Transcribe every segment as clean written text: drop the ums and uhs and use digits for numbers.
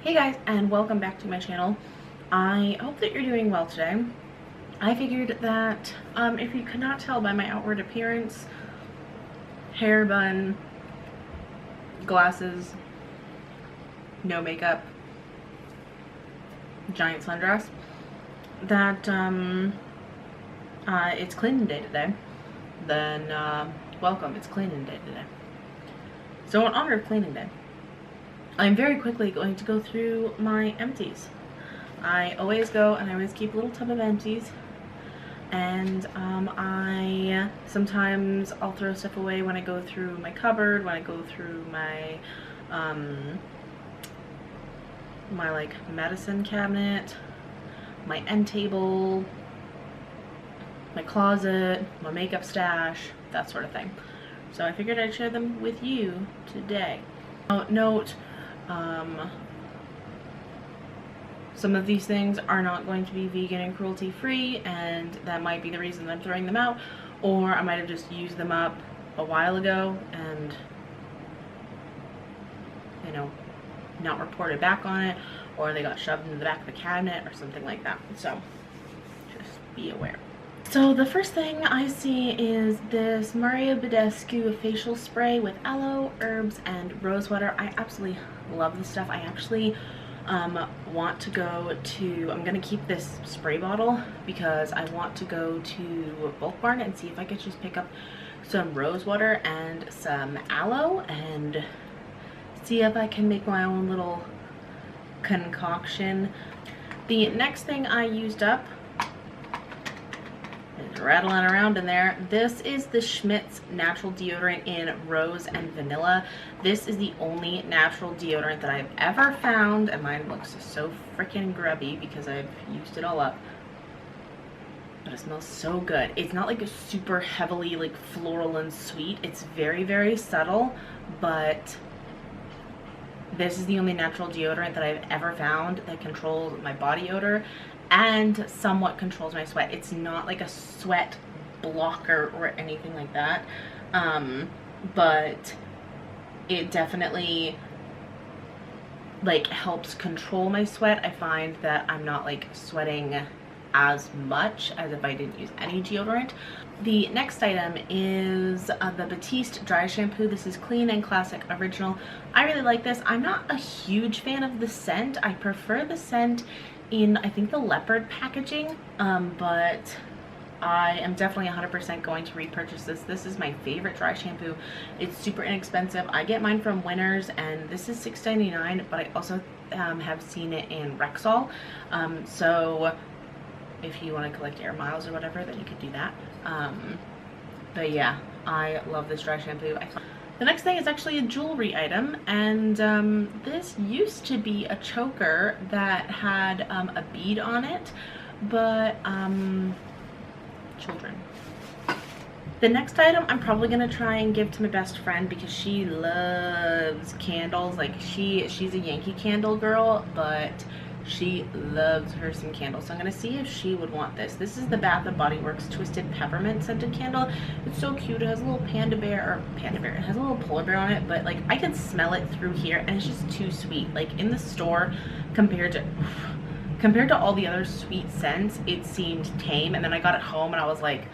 Hey guys, and welcome back to my channel. I hope that you're doing well today. I figured that if you could not tell by my outward appearance, hair bun, glasses, no makeup, giant sundress, that it's cleaning day today, then welcome, it's cleaning day today. So in honor of cleaning day, I'm very quickly going to go through my empties. I always go and I always keep a little tub of empties, and I sometimes I'll throw stuff away when I go through my cupboard, when I go through my my like medicine cabinet, my end table, my closet, my makeup stash, that sort of thing. So I figured I'd share them with you today. Note, some of these things are not going to be vegan and cruelty free, and that might be the reason I'm throwing them out, or I might have just used them up a while ago and, you know, not reported back on it, or they got shoved into the back of the cabinet or something like that. So just be aware. So the first thing I see is this Mario Badescu facial spray with aloe, herbs, and rosewater. I absolutely love this stuff. I actually want to go to, I'm gonna keep this spray bottle because I want to go to Bulk Barn and see if I could just pick up some rosewater and some aloe and see if I can make my own little concoction. The next thing I used up, rattling around in there, this is the Schmidt's natural deodorant in rose and vanilla. This is the only natural deodorant that I've ever found, and mine looks so freaking grubby because I've used it all up, but it smells so good. It's not like a super heavily like floral and sweet. It's very, very subtle, but this is the only natural deodorant that I've ever found that controls my body odor and somewhat controls my sweat. It's not like a sweat blocker or anything like that, but it definitely like helps control my sweat. I find that I'm not like sweating as much as if I didn't use any deodorant. The next item is the Batiste dry shampoo. This is clean and classic original. I really like this. I'm not a huge fan of the scent. I prefer the scent in, I think, the leopard packaging, but I am definitely 100% going to repurchase this. This is my favorite dry shampoo. It's super inexpensive. I get mine from Winners, and this is $6.99, but I also have seen it in Rexall, so if you want to collect air miles or whatever, then you could do that. But yeah, I love this dry shampoo. The next thing is actually a jewelry item, and this used to be a choker that had a bead on it, but children. The next item I'm probably gonna try and give to my best friend because she loves candles. Like she's a Yankee Candle girl, but she loves her some candles, so I'm gonna see if she would want this. This is the Bath & Body Works Twisted Peppermint scented candle. It's so cute. It has a little panda bear, it has a little polar bear on it, but like I can smell it through here and it's just too sweet. Like in the store, compared to all the other sweet scents, it seemed tame, and then I got it home and I was like,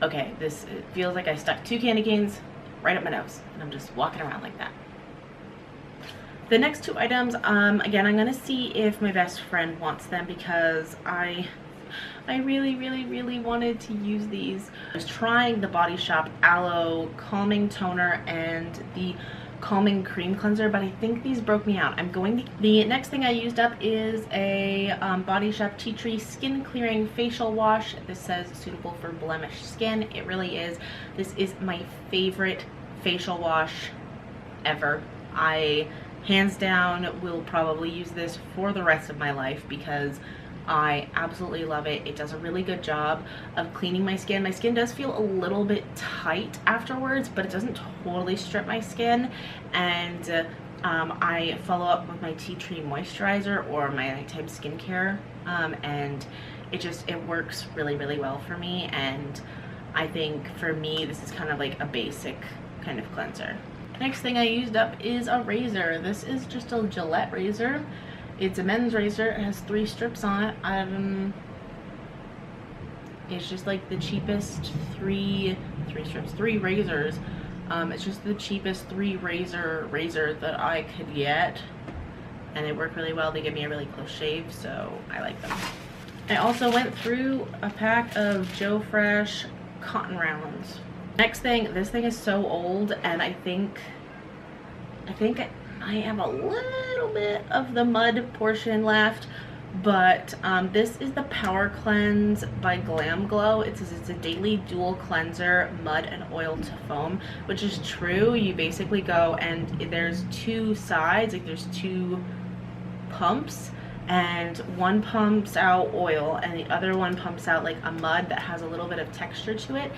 okay, it feels like I stuck 2 candy canes right up my nose and I'm just walking around like that. The next 2 items, again, I'm gonna see if my best friend wants them because I really, really, really wanted to use these. I was trying the Body Shop Aloe Calming Toner and the Calming Cream Cleanser, but I think these broke me out. The next thing I used up is a Body Shop T3i Skin Clearing Facial Wash. This says suitable for blemished skin. It really is. This is my favorite facial wash ever. I hands down will probably use this for the rest of my life because I absolutely love it. It does a really good job of cleaning my skin. My skin does feel a little bit tight afterwards, but it doesn't totally strip my skin. And I follow up with my T3i moisturizer or my nighttime skincare, and it works really, really well for me. And I think for me, this is kind of like a basic kind of cleanser. Next thing I used up is a razor. This is just a Gillette razor. It's a men's razor. It has 3 strips on it. It's just like the cheapest three razors. It's just the cheapest 3 razor that I could get, and they work really well. They give me a really close shave, so I like them. I also went through a pack of Joe Fresh cotton rounds. Next thing, this thing is so old, and I think I have a little bit of the mud portion left, but this is the Power Cleanse by Glam Glow. It says it's a daily dual cleanser, mud and oil to foam, which is true. You basically go and there's 2 sides, like there's 2 pumps, and one pumps out oil and the other one pumps out like a mud that has a little bit of texture to it,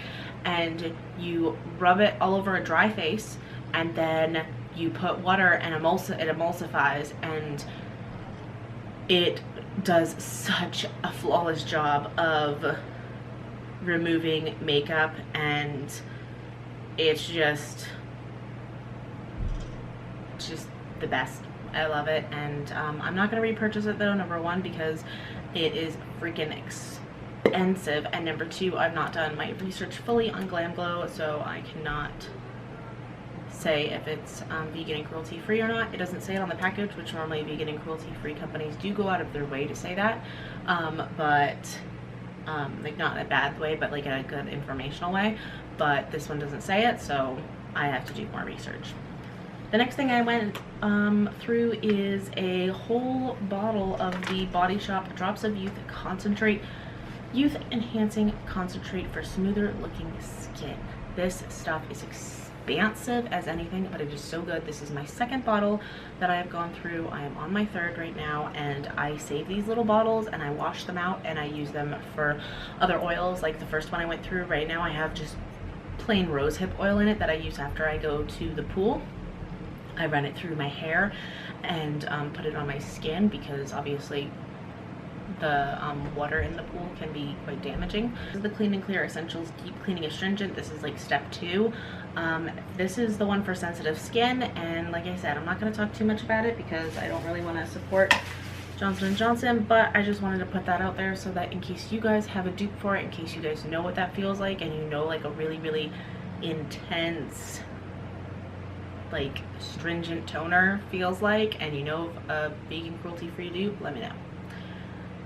and you rub it all over a dry face, and then you put water and it emulsifies, and it does such a flawless job of removing makeup, and it's just the best. I love it, and I'm not going to repurchase it though, number 1, because it is freaking expensive, and number 2, I've not done my research fully on Glam Glow, so I cannot say if it's vegan and cruelty free or not. It doesn't say it on the package, which normally vegan and cruelty free companies do go out of their way to say that, but like not in a bad way, but like in a good informational way. But this one doesn't say it, so I have to do more research. The next thing I went through is a whole bottle of the Body Shop Drops of Youth Concentrate, Youth Enhancing Concentrate for smoother looking skin. This stuff is expansive as anything, but it is so good. This is my 2nd bottle that I have gone through. I am on my 3rd right now, and I save these little bottles and I wash them out and I use them for other oils. Like the first one I went through, right now I have just plain rosehip oil in it that I use after I go to the pool. I run it through my hair and put it on my skin, because obviously the water in the pool can be quite damaging. This is the Clean and Clear Essentials Deep Cleaning Astringent. This is like step 2. This is the one for sensitive skin, and like I said, I'm not going to talk too much about it because I don't really want to support Johnson & Johnson, but I just wanted to put that out there so that in case you guys have a dupe for it, in case you guys know what that feels like, and you know like a really, really intense, like stringent toner feels like, and you know a vegan cruelty free dupe, let me know.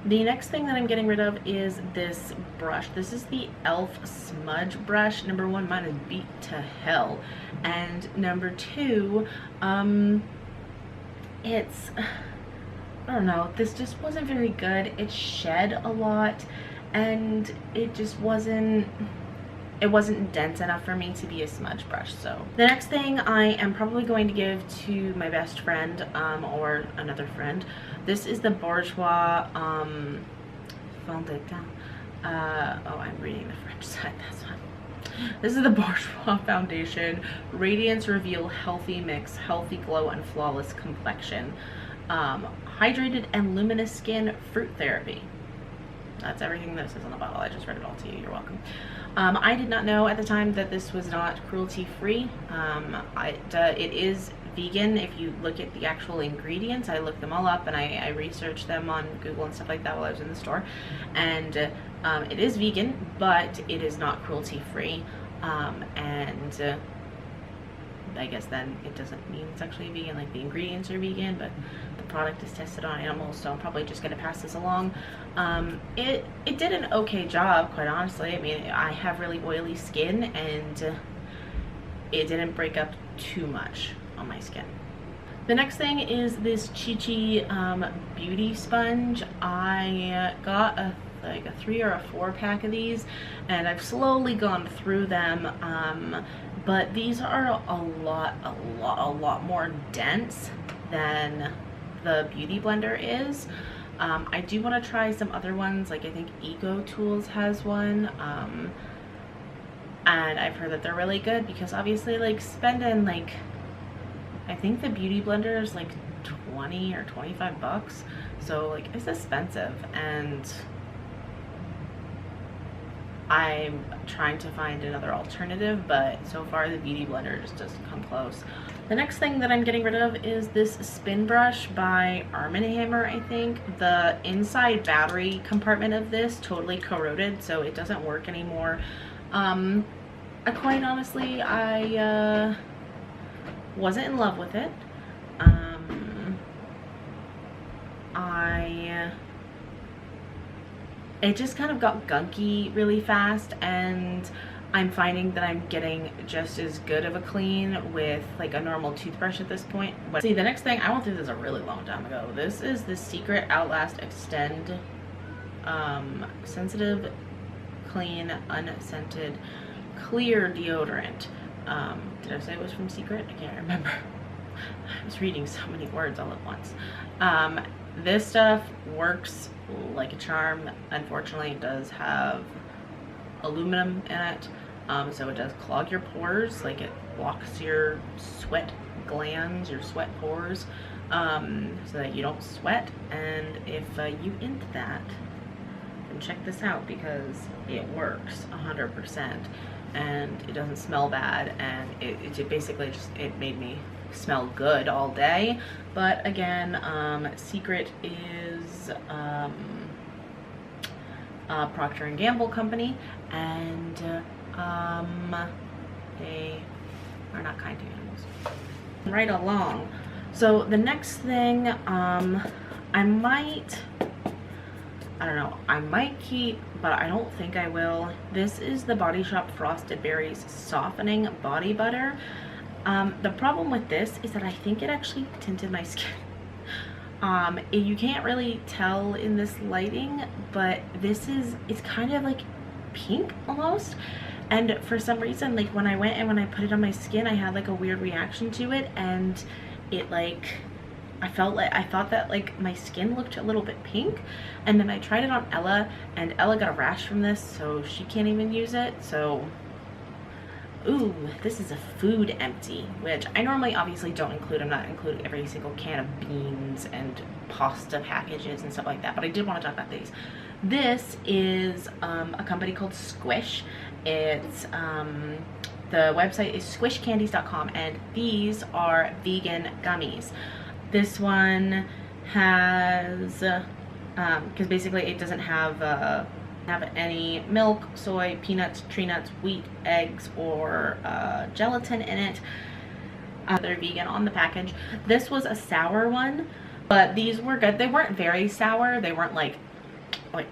The next thing that I'm getting rid of is this brush. This is the e.l.f. smudge brush. Number 1, mine is beat to hell, and number 2, it's, I don't know, this just wasn't very good. It shed a lot, and it just wasn't dense enough for me to be a smudge brush. So the next thing I am probably going to give to my best friend or another friend. This is the Bourjois Fond de Teint. Oh, I'm reading the French side, that's fine. This is the Bourjois Foundation Radiance Reveal Healthy Mix, Healthy Glow and Flawless Complexion. Hydrated and Luminous Skin Fruit Therapy. That's everything that says on the bottle. I just read it all to you. You're welcome. I did not know at the time that this was not cruelty free. It is vegan. If you look at the actual ingredients, I looked them all up and I researched them on Google and stuff like that while I was in the store, and it is vegan, but it is not cruelty free, and I guess then it doesn't mean it's actually vegan. Like the ingredients are vegan, but the product is tested on animals, so I'm probably just going to pass this along. It did an okay job, quite honestly. I mean, I have really oily skin, and it didn't break up too much on my skin. The next thing is this Chi Chi beauty sponge. I got like a 3 or a 4 pack of these, and I've slowly gone through them, but these are a lot more dense than the Beauty Blender is. I do want to try some other ones, like I think Eco Tools has one, and I've heard that they're really good, because obviously like spending like, I think the Beauty Blender is like 20 or 25 bucks, so like it's expensive, and I'm trying to find another alternative, but so far the Beauty Blender just doesn't come close. The next thing that I'm getting rid of is this spin brush by Arm & Hammer, I think. The inside battery compartment of this totally corroded, so it doesn't work anymore. Quite honestly, I wasn't in love with it. It just kind of got gunky really fast, and I'm finding that I'm getting just as good of a clean with like a normal toothbrush at this point. But see, the next thing, I went through this a really long time ago. This is the Secret Outlast Extend Sensitive Clean Unscented Clear Deodorant. Did I say it was from Secret? I can't remember. I was reading so many words all at once. This stuff works like a charm. Unfortunately, it does have aluminum in it, so it does clog your pores. Like, it blocks your sweat glands, your sweat pores, so that you don't sweat. And if you into that, then check this out, because it works 100%, and it doesn't smell bad, and it basically just, it made me smell good all day. But again, Secret is Procter & Gamble company, and they are not kind to animals. Right along. So the next thing, I might keep, but I don't think I will. This is the Body Shop Frosted Berries Softening Body Butter. The problem with this is that I think it actually tinted my skin. You can't really tell in this lighting, but it's kind of like pink almost. And for some reason, like, when I went and when I put it on my skin, I had like a weird reaction to it, and it like, I thought that like my skin looked a little bit pink. And then I tried it on Ella, and Ella got a rash from this, so she can't even use it. So, ooh, this is a food empty, which I normally obviously don't include. I'm not including every single can of beans and pasta packages and stuff like that, but I did want to talk about these. This is a company called Squish. It's the website is squishcandies.com, and these are vegan gummies. This one has because basically it doesn't have any milk, soy, peanuts, tree nuts, wheat, eggs, or gelatin in it. They're vegan on the package. This was a sour one, but these were good. They weren't very sour. They weren't like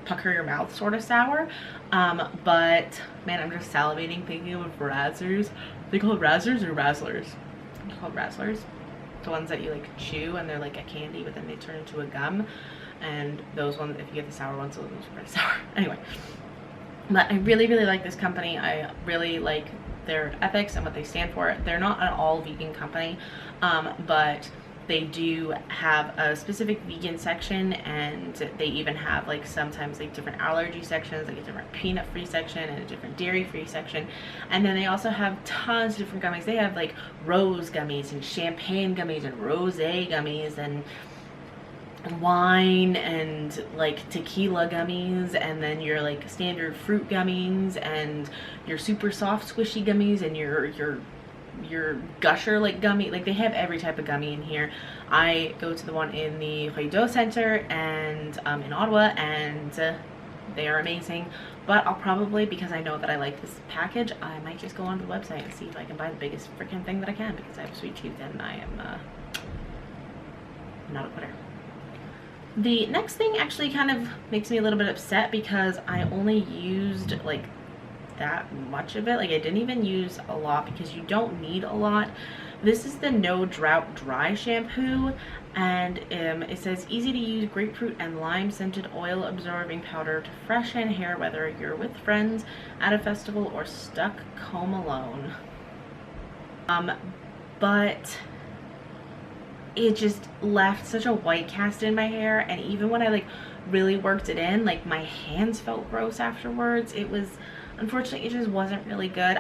pucker your mouth sort of sour. But man, I'm just salivating thinking of Razzers. Are they called Razzers or Razzlers? They're called Razzlers. The ones that you like chew and they're like a candy, but then they turn into a gum. And those ones, if you get the sour ones, those ones are pretty sour. Anyway, but I really, really like this company. I really like their ethics and what they stand for. They're not an all vegan company, but they do have a specific vegan section, and they even have like sometimes like different allergy sections, like a different peanut free section and a different dairy free section. And then they also have tons of different gummies. They have like rose gummies and champagne gummies and rosé gummies and wine and like tequila gummies, and then your like standard fruit gummies, and your super soft squishy gummies, and your gusher like gummy. Like, they have every type of gummy in here. I go to the one in the Rideau Center and in Ottawa, and they are amazing. But I'll probably, because I know that I like this package, I might just go onto the website and see if I can buy the biggest freaking thing that I can, because I have a sweet tooth and I am not a quitter. The next thing actually kind of makes me a little bit upset, because I only used like that much of it. Like, I didn't even use a lot, because you don't need a lot. This is the No Drought Dry Shampoo, and it says easy to use grapefruit and lime scented oil absorbing powder to freshen hair, whether you're with friends, at a festival, or stuck home alone. But it just left such a white cast in my hair, and even when I like really worked it in, like, my hands felt gross afterwards. It was, unfortunately, it just wasn't really good.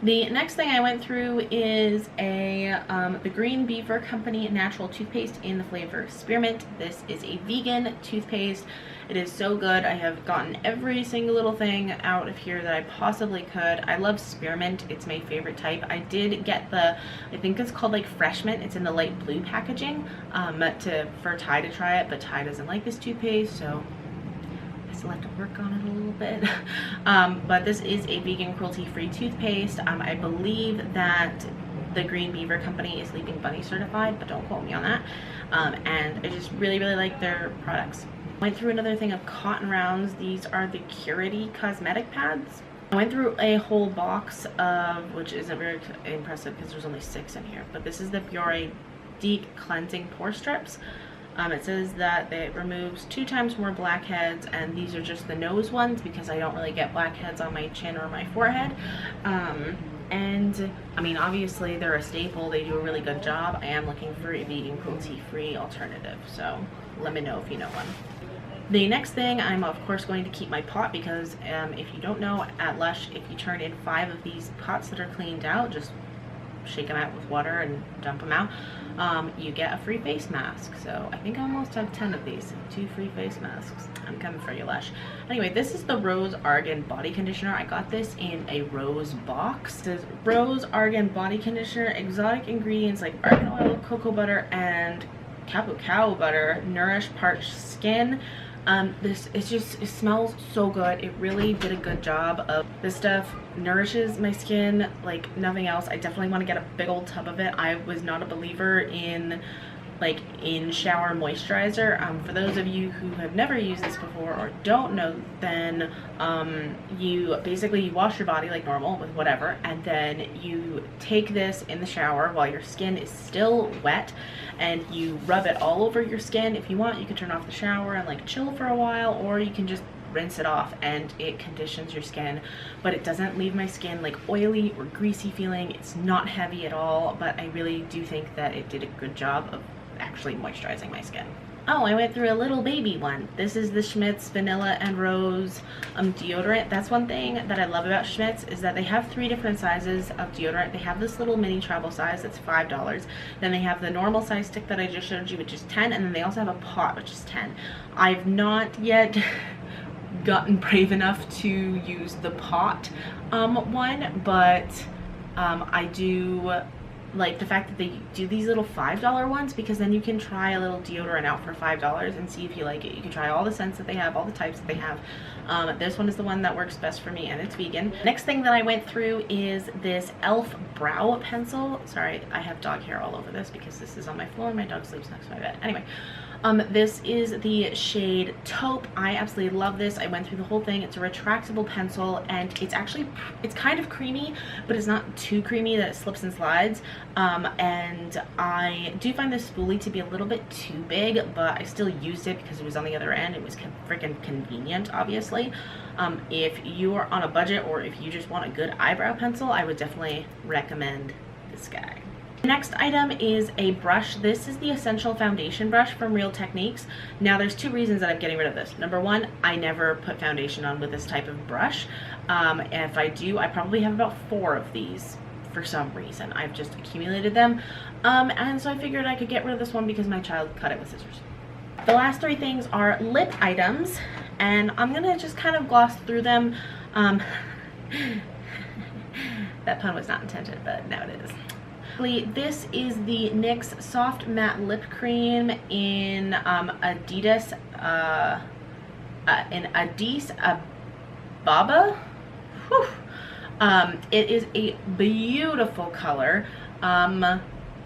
The next thing I went through is the Green Beaver Company Natural Toothpaste in the flavor Spearmint. This is a vegan toothpaste. It is so good. I have gotten every single little thing out of here that I possibly could. I love Spearmint. It's my favorite type. I did get I think it's called like Fresh Mint. It's in the light blue packaging for Ty to try it, but Ty doesn't like this toothpaste, so I still have to work on it a little bit. But this is a vegan cruelty-free toothpaste. I believe that the Green Beaver Company is Leaping Bunny certified, but don't quote me on that. And I just really, really like their products. Went through another thing of cotton rounds. These are the Curity cosmetic pads. I went through a whole box of, which isn't very impressive because there's only 6 in here, but this is the Biore Deep Cleansing Pore Strips. It says that it removes 2 times more blackheads, and these are just the nose ones because I don't really get blackheads on my chin or my forehead. And I mean, obviously they're a staple. They do a really good job. I am looking for a vegan cruelty-free alternative, so let me know if you know one. The next thing, I'm of course going to keep my pot because if you don't know, at Lush, if you turn in 5 of these pots that are cleaned out, just shake them out with water and dump them out, you get a free face mask. So I think I almost have 10 of these, 2 free face masks. I'm coming for you, Lush. Anyway, this is the Rose Argan Body Conditioner. I got this in a rose box. It says Rose Argan Body Conditioner, exotic ingredients like argan oil, cocoa butter, and cacao butter nourish parched skin. It smells so good. It really did a good job of this stuff. Nourishes my skin like nothing else. I definitely want to get a big old tub of it. I was not a believer in in-shower moisturizer. For those of you who have never used this before or don't know, then you wash your body like normal with whatever, and then you take this in the shower while your skin is still wet, and you rub it all over your skin. If you want, you can turn off the shower and like chill for a while, or you can just rinse it off, and it conditions your skin, but it doesn't leave my skin like oily or greasy feeling. It's not heavy at all, but I really do think that it did a good job of actually moisturizing my skin. Oh, I went through a little baby one. This is the Schmidt's Vanilla and Rose deodorant. That's one thing that I love about Schmidt's, is that they have 3 different sizes of deodorant. They have this little mini travel size that's $5. Then they have the normal size stick that I just showed you, which is 10, and then they also have a pot, which is 10. I've not yet gotten brave enough to use the pot one, but I do like the fact that they do these little $5 ones, because then you can try a little deodorant out for $5 and see if you like it. You can try all the scents that they have, all the types that they have. This one is the one that works best for me, and it's vegan. Next thing that I went through is this e.l.f. brow pencil. Sorry, I have dog hair all over this because this is on my floor and my dog sleeps next to my bed. Anyway, this is the shade Taupe. I absolutely love this. I went through the whole thing. It's a retractable pencil, and it's kind of creamy, but it's not too creamy that it slips and slides. And I do find this spoolie to be a little bit too big, but I still used it because it was on the other end. It was freaking convenient, obviously. If you are on a budget, or if you just want a good eyebrow pencil, I would definitely recommend this guy. The next item is a brush. This is the Essential Foundation Brush from Real Techniques. Now, there's 2 reasons that I'm getting rid of this. Number 1, I never put foundation on with this type of brush. And if I do, I probably have about 4 of these for some reason. I've just accumulated them. And so I figured I could get rid of this one because my child cut it with scissors. The last 3 things are lip items, and I'm gonna just kind of gloss through them. That pun was not intended, but now it is. This is the NYX Soft Matte Lip Cream in Addis Ababa. Whew. It is a beautiful color.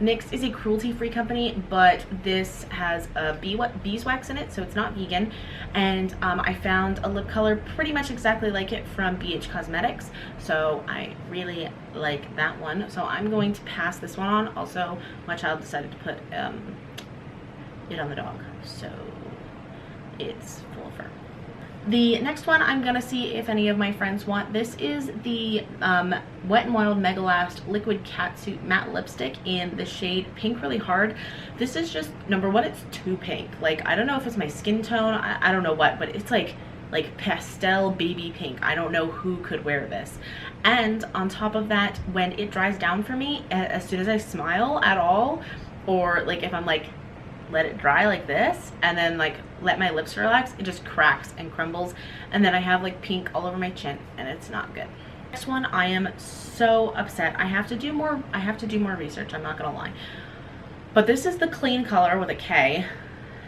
NYX is a cruelty-free company, but this has beeswax in it, so it's not vegan. And I found a lip color pretty much exactly like it from BH Cosmetics, so I really like that one. So I'm going to pass this one on. Also, my child decided to put it on the dog, so it's full of fur. The next one I'm gonna see if any of my friends want. This is the Wet n Wild Mega Last Liquid Catsuit Matte Lipstick in the shade Pink Really Hard. This is just, number 1, it's too pink. Like, I don't know if it's my skin tone, I don't know what, but it's like like pastel baby pink. I don't know who could wear this. And on top of that, when it dries down for me, as soon as I smile at all, or like if I'm like, let it dry like this and then like let my lips relax, it just cracks and crumbles, and then I have like pink all over my chin, and it's not good. Next one, I am so upset. I have to do more research, I'm not gonna lie. But this is the Clean Color with a K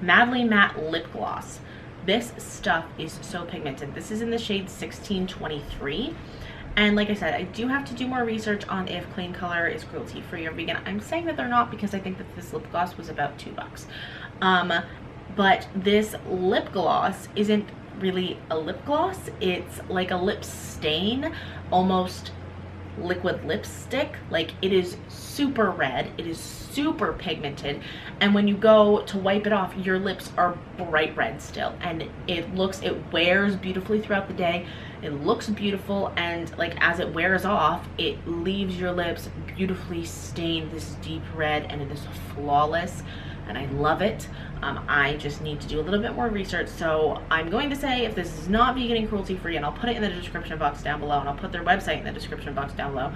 Madly Matte Lip Gloss. This stuff is so pigmented. This is in the shade 1623. And like I said, I do have to do more research on if Clean Color is cruelty free or vegan. I'm saying that they're not because I think that this lip gloss was about $2. But this lip gloss isn't really a lip gloss. It's like a lip stain, almost liquid lipstick. Like, it is super red, it is super pigmented, and when you go to wipe it off, your lips are bright red still, and it wears beautifully throughout the day. It looks beautiful, and like as it wears off, it leaves your lips beautifully stained this deep red, and it is flawless, and I love it. I just need to do a little bit more research, so I'm going to say if this is not vegan and cruelty free, and I'll put it in the description box down below, and I'll put their website in the description box down below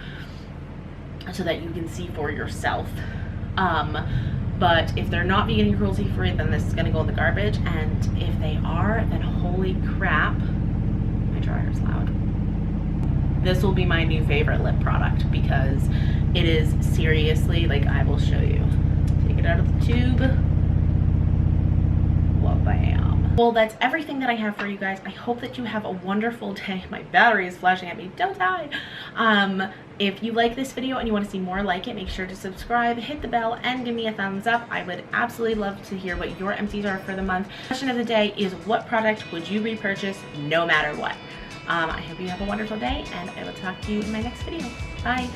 so that you can see for yourself. But if they're not vegan and cruelty free, then this is gonna go in the garbage, and if they are, then holy crap, my dryer's loud. This will be my new favorite lip product because it is seriously, like, I will show you. Take it out of the tube. Bam. Well, that's everything that I have for you guys. I hope that you have a wonderful day. My battery is flashing at me. Don't die. If you like this video and you want to see more like it, make sure to subscribe, hit the bell, and give me a thumbs up. I would absolutely love to hear what your empties are for the month. Question of the day is, what product would you repurchase no matter what? I hope you have a wonderful day, and I will talk to you in my next video. Bye.